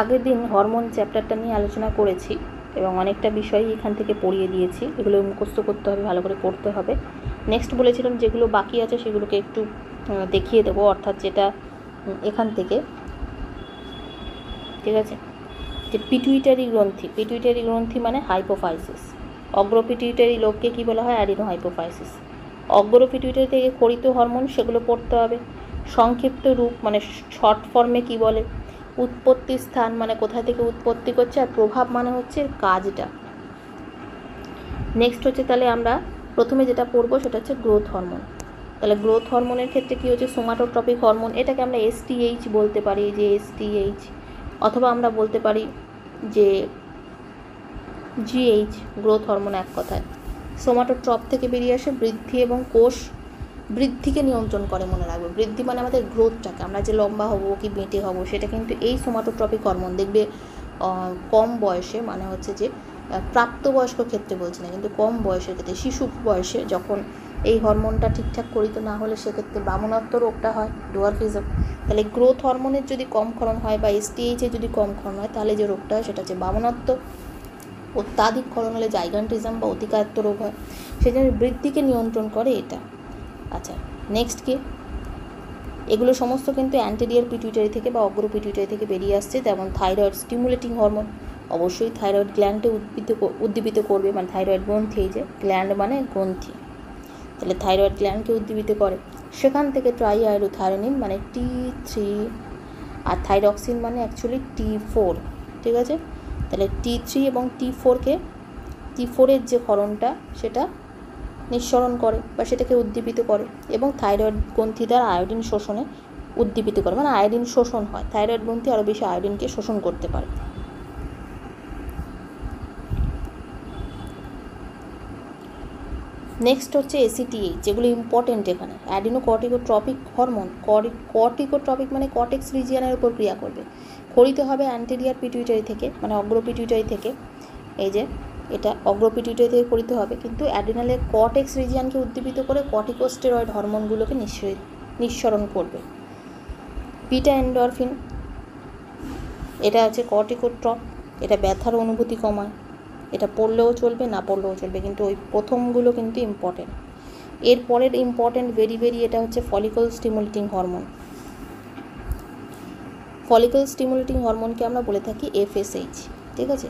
আগের দিন হরমোন চ্যাপ্টারটা নিয়ে আলোচনা করেছি এবং অনেকটা বিষয়ই এখান থেকে পড়িয়ে দিয়েছি। এগুলো মুখস্থ করতে হবে, ভালো করে পড়তে হবে। নেক্সট বলেছিলাম যেগুলো বাকি আছে সেগুলোকে একটু দেখিয়ে দেবো, অর্থাৎ যেটা এখান থেকে, ঠিক আছে, যে পিটুইটারি গ্রন্থি মানে হাইপোফাইসিস। অগ্রপিটুইটারি লোবকে কী বলা হয়? Adeno hypophysis. অগ্রপিটুইটারি থেকে খরিত হরমোন, সেগুলো পড়তে হবে। সংক্ষিপ্ত রূপ মানে শর্ট ফর্মে কী বলে? উৎপত্তি স্থান মানে কোথা থেকে উৎপত্তি করছে, আর প্রভাব মানে হচ্ছে কাজটা। নেক্সট হচ্ছে, তাহলে আমরা প্রথমে যেটা পড়বো সেটা হচ্ছে গ্রোথ হরমোন। তাহলে গ্রোথ হরমোনের ক্ষেত্রে কী হচ্ছে? সোমাটোট্রপিক হরমোন, এটাকে আমরা এসটিএইচ বলতে পারি, যে এসটিএইচ, অথবা আমরা বলতে পারি যে জিএইচ, গ্রোথ হরমোন এক কথায়। সোমাটোট্রপ থেকে বেরিয়ে আসে, বৃদ্ধি এবং কোষ বৃদ্ধিকে নিয়ন্ত্রণ করে, মনে রাখবে। বৃদ্ধি মানে আমাদের গ্রোথটাকে, আমরা যে লম্বা হব কি বেঁটে হব সেটা কিন্তু এই সোমাটোট্রপিক হরমোন। দেখবে কম বয়সে, মানে হচ্ছে যে প্রাপ্তবয়স্ক ক্ষেত্রে বলছি না, কিন্তু কম বয়সের ক্ষেত্রে, শিশু বয়সে যখন এই হরমোনটা ঠিকঠাক করিত না হলে সেক্ষেত্রে বামনত্ব রোগটা হয়, ডোয়ার্ফিজম। তাহলে গ্রোথ হরমোনের যদি কম ক্ষরণ হয় বা এসটিএইচের যদি কম ক্ষরণ হয় তাহলে যে রোগটা হয় সেটা হচ্ছে বামনত্ব। অত্যাধিক ক্ষরণ হলে জাইগান্টিজম বা অতিকায়ত্ত রোগ হয়। সেই জন্য বৃদ্ধিকে নিয়ন্ত্রণ করে এটা। আচ্ছা, নেক্সট কি? এগুলো সমস্ত কিন্তু অ্যান্টেরিয়র পিটুইটারি থেকে বা অগ্র পিটুইটারি থেকে বেরিয়ে আসছে। যেমন থাইরয়েড স্টিমুলেটিং হরমোন, অবশ্যই থাইরয়েড গ্ল্যান্ডে উদ্দীপিত করবে, মানে থাইরয়েড গ্রন্থি, এই যে গ্ল্যান্ড মানে গ্রন্থি, তাহলে থাইরয়েড গ্ল্যান্ডকে উদ্দীপিত করে। সেখান থেকে ট্রাইআইরোথায়োনিন মানে T3, আর থাইরক্সিন মানে অ্যাকচুয়ালি T4, ঠিক আছে। তাহলে T3 এবং T4-এর যে ক্ষরণটা সেটা নিঃসরণ করে বা সেটাকে উদ্দীপিত করে, এবং থাইরয়েড গ্রন্থি দ্বারা আয়োডিন শোষণে উদ্দীপিত করে, মানে আয়োডিন শোষণ হয়। থাইরয়েড গ্রন্থি আরও বেশি আয়োডিনকে শোষণ করতে পারে। নেক্সট হচ্ছে এসিটিএইচ, যেগুলো ইম্পর্টেন্ট এখানে। অ্যাডিনোকর্টিকোট্রপিক হরমোন, কর্টিকোট্রপিক মানে কর্টেক্স রিজিয়নের উপর ক্রিয়া করবে। খরিত হবে অ্যান্টেরিয়র পিটুইটারি থেকে, মানে অগ্রপিটুইটারি থেকে। এই যে এটা অগ্রপিটুইটারি থেকে খরিত হবে, কিন্তু অ্যাডিনালের কর্টেক্স রিজিয়নকে উদ্দীপিত করে কর্টিকোস্টেরয়েড হরমোনগুলোকে নিঃসরণ করবে। বিটা এন্ডরফিন, এটা আছে কর্টিকোট্রপ, এটা ব্যথার অনুভূতি কমায়। এটা পড়লেও চলবে, না পড়লেও চলবে, কিন্তু ওই প্রথমগুলো কিন্তু ইম্পর্টেন্ট। এরপরের ইম্পর্টেন্ট ভেরি এটা হচ্ছে follicle stimulating hormone. Follicle stimulating হরমোনকে আমরা বলে থাকি এফএসএইচ, ঠিক আছে।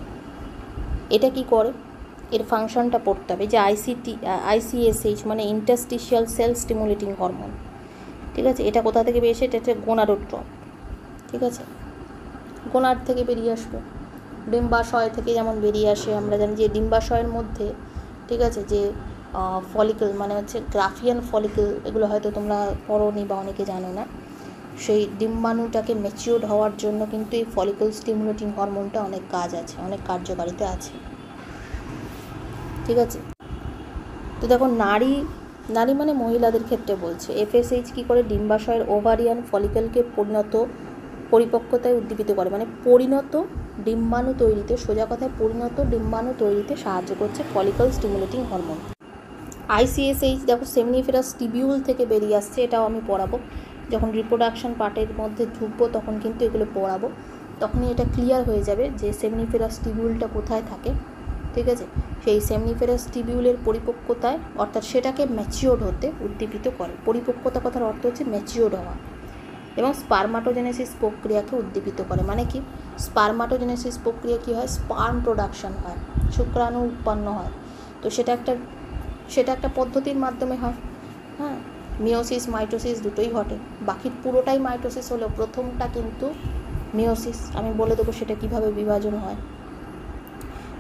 এটা কি করে? এর ফাংশনটা পড়তে হবে, যে আইসিএসএইচ মানে ইন্টারস্টিশিয়াল সেল স্টিমুলেটিং হরমোন, ঠিক আছে। এটা কোথা থেকে বেরিয়েছে? এটা হচ্ছে গোনাডোট্রপ, ঠিক আছে। গোনাড থেকে বেরিয়ে আসবে, ডিম্বাশয় থেকে যেমন বেরিয়ে আসে। আমরা জানি যে ডিম্বাশয়ের মধ্যে, ঠিক আছে, যে ফলিকল মানে হচ্ছে গ্রাফিয়ান ফলিকল, এগুলো হয়তো তোমরা পড়োনি বা অনেকে জানো না। সেই ডিম্বাণুটাকে ম্যাচিওর হওয়ার জন্য কিন্তু এই ফলিকল স্টিমুলেটিং হরমোনটা অনেক কাজ আছে, অনেক কার্যকারিতা আছে, ঠিক আছে। তো দেখো, নারী মানে মহিলাদের ক্ষেত্রে বলছে। এফএসএইচ কী করে? ডিম্বাশয়ের ওভারিয়ান ফলিকলকে পরিপক্কতায় উদ্দীপিত করে, মানে পরিণত ডিম্বাণু তৈরিতে, সোজা কথায় পরিণত ডিম্বাণু তৈরিতে সাহায্য করছে ফলিকল স্টিমুলেটিং হরমোন। আইসিএসএইচ দেখো সেমনিফেরাস টিবিউল থেকে বেরিয়ে আসছে, এটাও আমি পড়াবো যখন রিপ্রোডাকশন পার্টের মধ্যে ঢুকবো, তখন কিন্তু এগুলো পড়াবো। তখনই এটা ক্লিয়ার হয়ে যাবে যে সেমনিফেরাস টিবিউলটা কোথায় থাকে, ঠিক আছে। সেই সেমনিফেরাস টিবিউলের পরিপক্কতায়, অর্থাৎ সেটাকে ম্যাচিওর হতে উদ্দীপিত করে। পরিপক্কতা কথার অর্থ হচ্ছে ম্যাচিওর হওয়া। এবং স্পার্মাটোজেনেসিস প্রক্রিয়াকে উদ্দীপিত করে। মানে কি? স্পার্মাটোজেনেসিস প্রক্রিয়া কী হয়? স্পার্ম প্রোডাকশন হয়, শুক্রাণু উৎপন্ন হয়। তো সেটা একটা পদ্ধতির মাধ্যমে হয়। হ্যাঁ, মিওসিস মাইটোসিস দুটোই ঘটে। বাকির পুরোটাই মাইটোসিস হলেও প্রথমটা কিন্তু মিওসিস। আমি বলে দেবো সেটা কীভাবে বিভাজন হয়।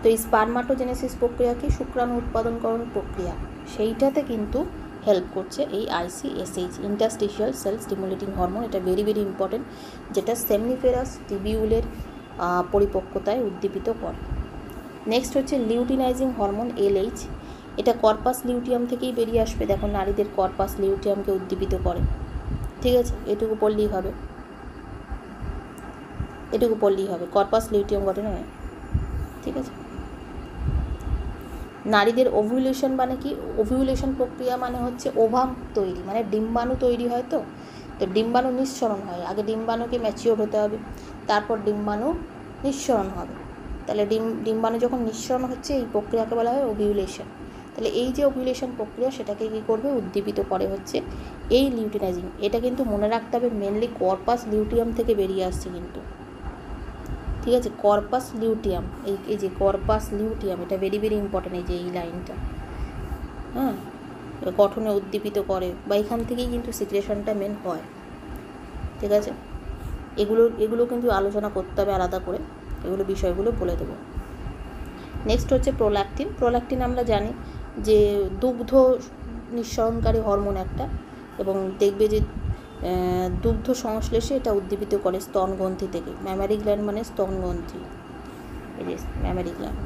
তো এই স্পার্মাটোজেনেসিস প্রক্রিয়া কি? শুক্রাণু উৎপাদনকরণ প্রক্রিয়া, সেইটাতে কিন্তু হেল্প করছে এই ICSH, interstitial sell stimulating hormone. এটা ভেরি ইম্পর্টেন্ট, যেটা সেমনিফেরাস টিবিউলের পরিপক্কতায় উদ্দীপিত করে। নেক্সট হচ্ছে লিউটিনাইজিং হরমোন এলএইচ, এটা কর্পাস লিউটিয়াম থেকেই বেরিয়ে আসবে। দেখো, নারীদের কর্পাস লিউটিয়ামকে উদ্দীপিত করে, ঠিক আছে। এটুকু পড়লেই হবে, কর্পাস লিউটিয়াম ঘটে নয়, ঠিক আছে। নারীদের ওভিউলেশন মানে কি? ওভিউলেশন প্রক্রিয়া মানে হচ্ছে ওভাম তৈরি, মানে ডিম্বাণু তৈরি হয়। তো তো ডিম্বাণু নিঃসরণ হয়, আগে ডিম্বাণুকে ম্যাচিওর হতে হবে, তারপর ডিম্বাণু নিঃসরণ হবে। তাহলে ডিম্বাণু যখন নিঃসরণ হচ্ছে এই প্রক্রিয়াকে বলা হয় ওভিউলেশন। তাহলে এই যে ওভিউলেশন প্রক্রিয়া সেটাকে কী করবে, উদ্দীপিত করে হচ্ছে এই লিউটিনাইজিং। এটা কিন্তু মনে রাখতে হবে মেনলি কর্পাস লিউটিয়াম থেকে বেরিয়ে আসছে কিন্তু, ঠিক আছে, কর্পাস লিউটিয়াম, এই যে কর্পাস লিউটিয়াম, এটা ভেরি ভেরি ইম্পর্টেন্ট, এই যে এই লাইনটা, হ্যাঁ, গঠনে উদ্দীপিত করে বা এখান থেকেই কিন্তু সিক্রেশনটা মেন হয়, ঠিক আছে। এগুলো কিন্তু আলোচনা করতে হবে আলাদা করে, এগুলো বিষয়গুলো বলে দেবো। নেক্সট হচ্ছে প্রোল্যাকটিন। প্রোল্যাকটিন আমরা জানি যে দুগ্ধ নিঃসরণকারী হরমোন একটা, এবং দেখবে যে দুগ্ধ সংশ্লেষে এটা উদ্দীপিত করে স্তনগ্রন্থি থেকে। ম্যামারি গ্ল্যান্ড মানে স্তনগ্রন্থি, এই যে ম্যামারি গ্ল্যান্ড,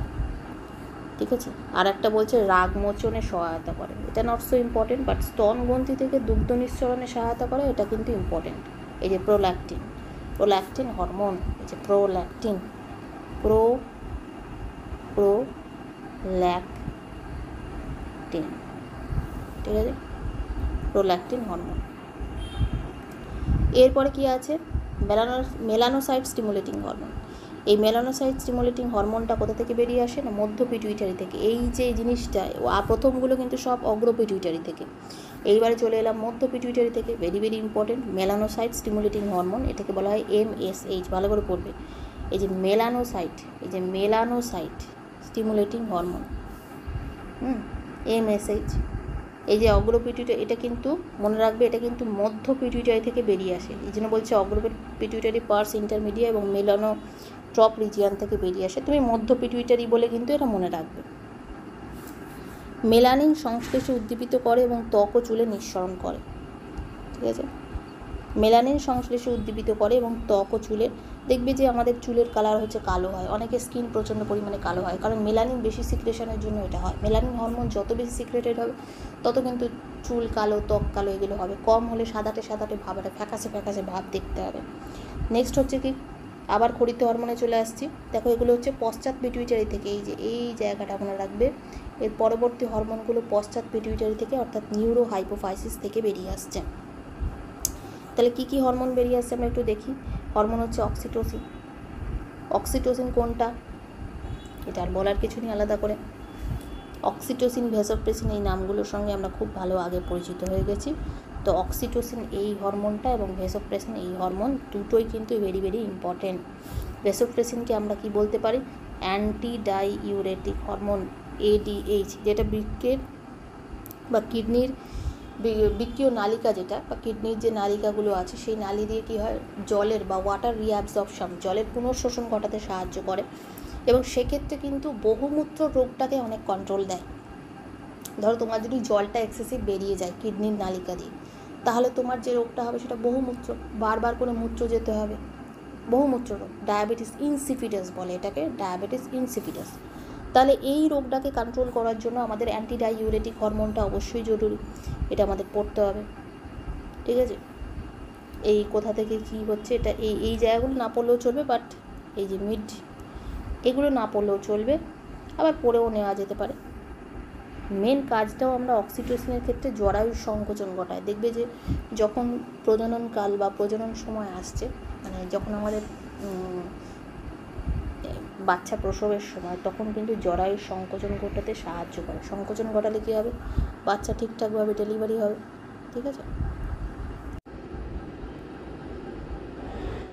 ঠিক আছে। আর একটা বলছে রাগ মোচনে সহায়তা করে, এটা নট সো ইম্পর্টেন্ট, বাট স্তনগ্রন্থি থেকে দুগ্ধ নিঃসরণে সহায়তা করে, এটা কিন্তু ইম্পর্টেন্ট। এই যে প্রোল্যাকটিন হরমোন, এই যে প্রোল্যাকটিন, প্রোল্যাকটিন, ঠিক আছে, প্রোল্যাকটিন হরমোন। এরপরে কি আছে, মেলানোসাইট স্টিমুলেটিং হরমোন। এই মেলানোসাইট স্টিমুলেটিং হরমোনটা কোথা থেকে বেরিয়ে আসে না, মধ্য পিটুইটারি থেকে। এই যে জিনিসটা প্রথমগুলো কিন্তু সব অগ্র পিটুইটারি থেকে, এইবারে চলে এলাম মধ্য পিটুইটারি থেকে। Very very important, melanocyte stimulating hormone, এটাকে বলা হয় MSH, ভালো করে পড়বে। এই যে মেলানোসাইট স্টিমুলেটিং হরমোন, MSH। এই যে অগ্র পিটুইটারি, এটা কিন্তু মনে রাখবে, এটা কিন্তু মধ্য পিটুইটারি থেকে বেরিয়ে আসে, এই জন্য বলছে অগ্র পিটুইটারি পার্স ইন্টারমিডিয়া এবং মেলানোট্রপ রিজিয়ান থেকে বেরিয়ে আসে। তুমি মধ্য পিটুইটারি বলে কিন্তু এটা মনে রাখবে। মেলানিন সংশ্লেষে উদ্দীপিত করে এবং ত্বক ও চুলে নিঃসরণ করে, ঠিক আছে। মেলানিন সংশ্লেষে উদ্দীপিত করে এবং ত্বক ও চুলে, দেখবে যে আমাদের চুলের কালার হচ্ছে কালো হয়, অনেকের স্কিন প্রচণ্ড পরিমাণে কালো হয়, কারণ মেলানিন বেশি সিক্রেশনের জন্য এটা হয়। মেলানিন হরমোন যত বেশি সিক্রেটেড হবে তত কিন্তু চুল কালো, ত্বক কালো এগুলো হবে। কম হলে সাদাটে ভাব, একটা ফ্যাকাশে ভাব দেখতে হবে। নেক্সট হচ্ছে কি, আবার খরিত হরমোনে চলে আসছি। দেখো এগুলো হচ্ছে পশ্চাৎ পিটুইটারি থেকে, এই যে এই জায়গাটা মনে রাখবে, এর পরবর্তী হরমোনগুলো পশ্চাৎ পিটুইটারি থেকে অর্থাৎ নিউরো হাইপোফাইসিস থেকে বেরিয়ে আসছে। তাহলে কী কী হরমোন বেরিয়ে আসছে আমরা একটু দেখি। হরমোন হচ্ছে অক্সিটোসিন। অক্সিটোসিন কোনটা, এটা আর বলার কিছু নেই আলাদা করে। অক্সিটোসিন, ভ্যাসোপ্রেসিন, এই নামগুলোর সঙ্গে আমরা খুব ভালো আগে পরিচিত হয়ে গেছি। তো অক্সিটোসিন এই হরমোনটা এবং ভ্যাসোপ্রেসিন এই হরমোন দুটোই কিন্তু ভেরি ভেরি ইম্পর্টেন্ট। ভ্যাসোপ্রেসিনকে আমরা কি বলতে পারি, অ্যান্টি ডাইউরেটিক হরমোন, ADH, যেটা বৃক্কের বা কিডনির বৃক্কীয় নালিকা যেটা, বা কিডনির যে নালিকাগুলো আছে সেই নালি দিয়ে কী হয়, জলের বা ওয়াটার রিঅ্যাবজর্পশন, জলের পুনঃশোষণ ঘটাতে সাহায্য করে, এবং সেক্ষেত্রে কিন্তু বহুমূত্র রোগটাকে অনেক কন্ট্রোল দেয়। ধরো তোমার যদি জলটা এক্সেসিভ বেরিয়ে যায় কিডনির নালিকা দিয়ে, তাহলে তোমার যে রোগটা হবে সেটা বহুমূত্র, বারবার করে মূত্র যেতে হবে, বহুমূত্র রোগ, ডায়াবেটিস ইনসিপিডাস বলে এটাকে, ডায়াবেটিস ইনসিপিডাস। তাহলে এই রোগটাকে কন্ট্রোল করার জন্য আমাদের অ্যান্টি ডাইউরেটিক হরমোনটা অবশ্যই জরুরি, এটা আমাদের পড়তে হবে, ঠিক আছে। এই কোথা থেকে কী হচ্ছে এটা, এই জায়গাগুলো না পড়লেও চলবে, বাট এই যে মিড এগুলো না পড়লেও চলবে, আবার পড়েও নেওয়া যেতে পারে। মেন কাজটাও আমরা অক্সিটোসিনের ক্ষেত্রে জরায়ুর সংকোচন ঘটায়। দেখবে যে যখন প্রজননকাল বা প্রজনন সময় আসছে, মানে যখন আমাদের বাচ্চা প্রসবের সময়, তখন কিন্তু জরায়ুর সংকোচন ঘটাতে সাহায্য করে। সংকোচন ঘটালে কী হবে, বাচ্চা ঠিকঠাকভাবে ডেলিভারি হবে, ঠিক আছে।